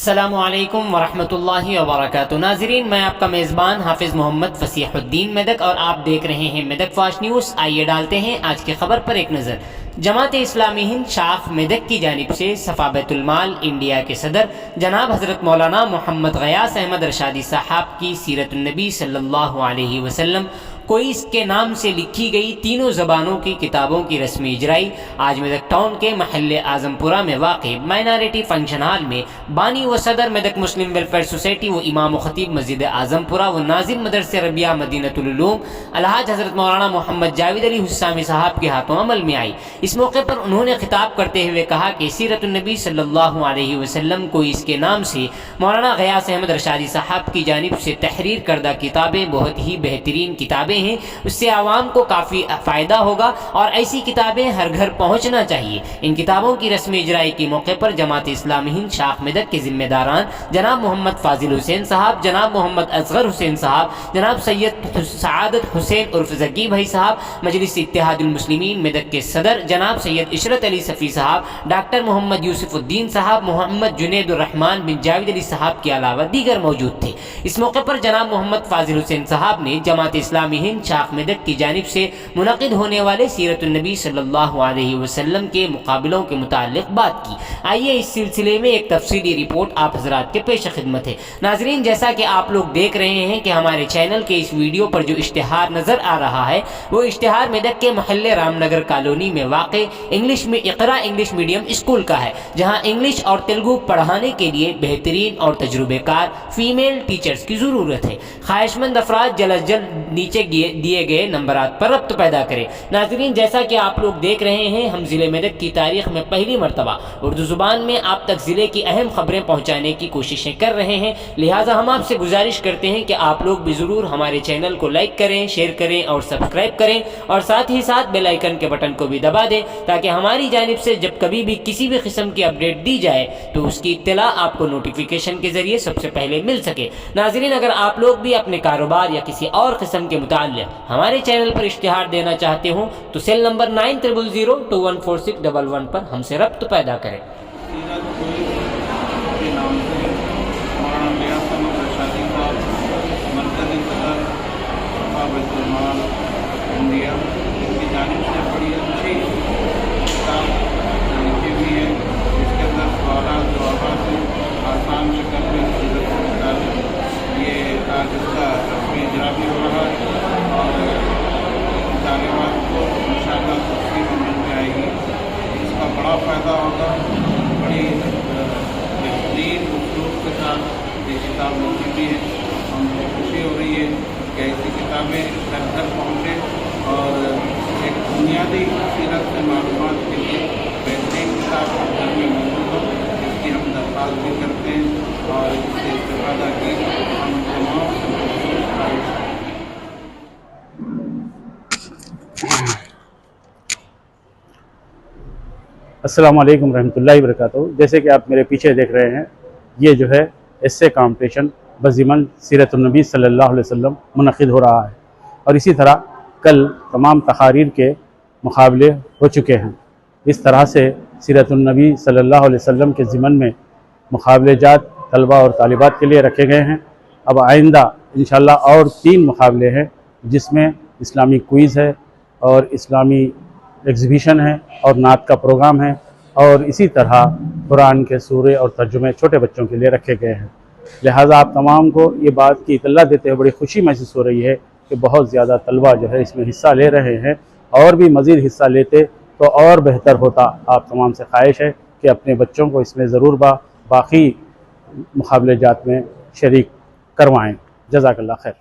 السلام علیکم ورحمۃ اللہ وبرکاتہ۔ ناظرین، میں آپ کا میزبان حافظ محمد فصیح الدین میدک اور آپ دیکھ رہے ہیں میدک فاسٹ نیوز۔ آئیے ڈالتے ہیں آج کی خبر پر ایک نظر۔ جماعت اسلامی ہند شاخ میدک کی جانب سے صفا بیت المال انڈیا کے صدر جناب حضرت مولانا محمد غیاث احمد رشادی صاحب کی سیرت النبی صلی اللہ علیہ وسلم کوئس کے نام سے لکھی گئی تینوں زبانوں کی کتابوں کی رسمی اجرائی آج میدک ٹاؤن کے محل اعظم پورہ میں واقع مائنارٹی فنکشن ہال میں بانی و صدر میدک مسلم ویلفیئر سوسائٹی و امام و خطیب مسجد اعظم پورہ و ناظم مدرسہ ربیہ مدینۃ العلوم الحاج حضرت مولانا محمد جاوید علی حسامی صاحب کے ہاتھوں عمل میں آئی۔ اس موقع پر انہوں نے خطاب کرتے ہوئے کہا کہ سیرت النبی صلی اللہ علیہ وسلم کو اس کے نام سے مولانا غیاث احمد رشادی صاحب کی جانب سے تحریر کردہ کتابیں بہت ہی بہترین کتابیں ہیں، اس سے عوام کو کافی فائدہ ہوگا اور ایسی کتابیں ہر گھر پہنچنا چاہیے۔ ان کتابوں کی رسمی اجرائی کے موقع پر جماعت اسلامی ہند شاخ میدک کے ذمہ داران جناب محمد فاضل حسین صاحب، جناب محمد اصغر حسین صاحب، جناب سید سعادت حسین عرف ذکی بھائی صاحب، مجلس اتحاد المسلمین میدک کے صدر جناب سید عشرت علی صفی صاحب، ڈاکٹر محمد یوسف الدین صاحب، محمد جنید الرحمن بن جاوید علی صاحب کے علاوہ دیگر موجود تھے۔ اس موقع پر جناب محمد فاضل حسین صاحب نے جماعت اسلامی ہند شاخ میدک کی جانب سے منعقد ہونے والے سیرت النبی صلی اللہ علیہ وسلم کے مقابلوں کے متعلق بات کی۔ آئیے اس سلسلے میں ایک تفصیلی رپورٹ آپ حضرات کے پیش خدمت ہے۔ ناظرین، جیسا کہ آپ لوگ دیکھ رہے ہیں کہ ہمارے چینل کے اس ویڈیو پر جو اشتہار نظر آ رہا ہے وہ اشتہار میدک کے محلے رام نگر کالونی میں واقع انگلش میں اقرا انگلش میڈیم اسکول کا ہے، جہاں انگلش اور تیلگو پڑھانے کے لیے بہترین اور تجربے کار فیمیل ٹیچرز کی ضرورت ہے۔ خواہش مند افراد جلد از جلد نیچے دیے گئے نمبرات پر ربط پیدا کریں۔ ناظرین، جیسا کہ آپ لوگ دیکھ رہے ہیں، ہم ضلع میدک کی تاریخ میں پہلی مرتبہ اردو زبان میں آپ تک ضلع کی اہم خبریں پہنچانے کی کوششیں کر رہے ہیں، لہٰذا ہم آپ سے گزارش کرتے ہیں کہ آپ لوگ بھی ضرور ہمارے چینل کو لائک کریں، شیئر کریں اور سبسکرائب کریں، اور ساتھ ہی ساتھ بیل آئیکن کے بٹن کو بھی دبا دیں تاکہ ہماری جانب سے جب کبھی بھی کسی بھی قسم کی اپڈیٹ دی جائے تو اس کی اطلاع آپ کو نوٹیفیکیشن کے ذریعے سب سے پہلے مل سکے۔ ناظرین، اگر آپ لوگ بھی اپنے کاروبار یا کسی اور قسم کے متعلق ہمارے چینل پر اشتہار دینا چاہتے ہوں تو سیل نمبر 9000214611 پر ہم سے ربط پیدا کریں۔ انڈیا کی جانب سے بڑی اچھی کتاب لکھی ہوئی ہے، جس کے اندر سوالات جوابات ہیں، آسان شکل میں یہ آج اس کا رسمی اجرا بھی ہو رہا ہے اور طالبات کو انشاءاللہ تفصیل مل جائے گی۔ اس کا بڑا فائدہ ہوگا۔ بڑی بہترین اسلوب کے ساتھ یہ کتاب لکھی ہوئی ہے۔ ہم کو خوشی ہو رہی ہے کہ ایسی کتابیں گھر گھر پہنچے اور ایک بنیادی سیرت سے معلومات کے لیے بہترین کتاب گھر میں موجود ہو، اس کی ہم درخواست بھی کرتے ہیں اور اس سے استفادہ کی ہم تمام سے خواہش کرتے ہیں۔ السلام علیکم ورحمۃ اللہ وبرکاتہ۔ جیسے کہ آپ میرے پیچھے دیکھ رہے ہیں، یہ جو ہے ایسے کمپٹیشن بضمن سیرت النبی صلی اللہ علیہ وسلم منعقد ہو رہا ہے، اور اسی طرح کل تمام تقاریر کے مقابلے ہو چکے ہیں۔ اس طرح سے سیرت النبی صلی اللہ علیہ وسلم کے ضمن میں مقابلے جات طلبہ اور طالبات کے لیے رکھے گئے ہیں۔ اب آئندہ انشاءاللہ اور 3 مقابلے ہیں، جس میں اسلامی کوئز ہے اور اسلامی ایگزیبیشن ہے اور نعت کا پروگرام ہے، اور اسی طرح قرآن کے سورے اور ترجمے چھوٹے بچوں کے لیے رکھے گئے ہیں۔ لہٰذا آپ تمام کو یہ بات کی اطلاع دیتے ہوئے بڑی خوشی محسوس ہو رہی ہے کہ بہت زیادہ طلبہ جو ہے اس میں حصہ لے رہے ہیں، اور بھی مزید حصہ لیتے تو اور بہتر ہوتا۔ آپ تمام سے خواہش ہے کہ اپنے بچوں کو اس میں ضرور باقی مقابلے جات میں شریک کروائیں۔ جزاک اللہ خیر۔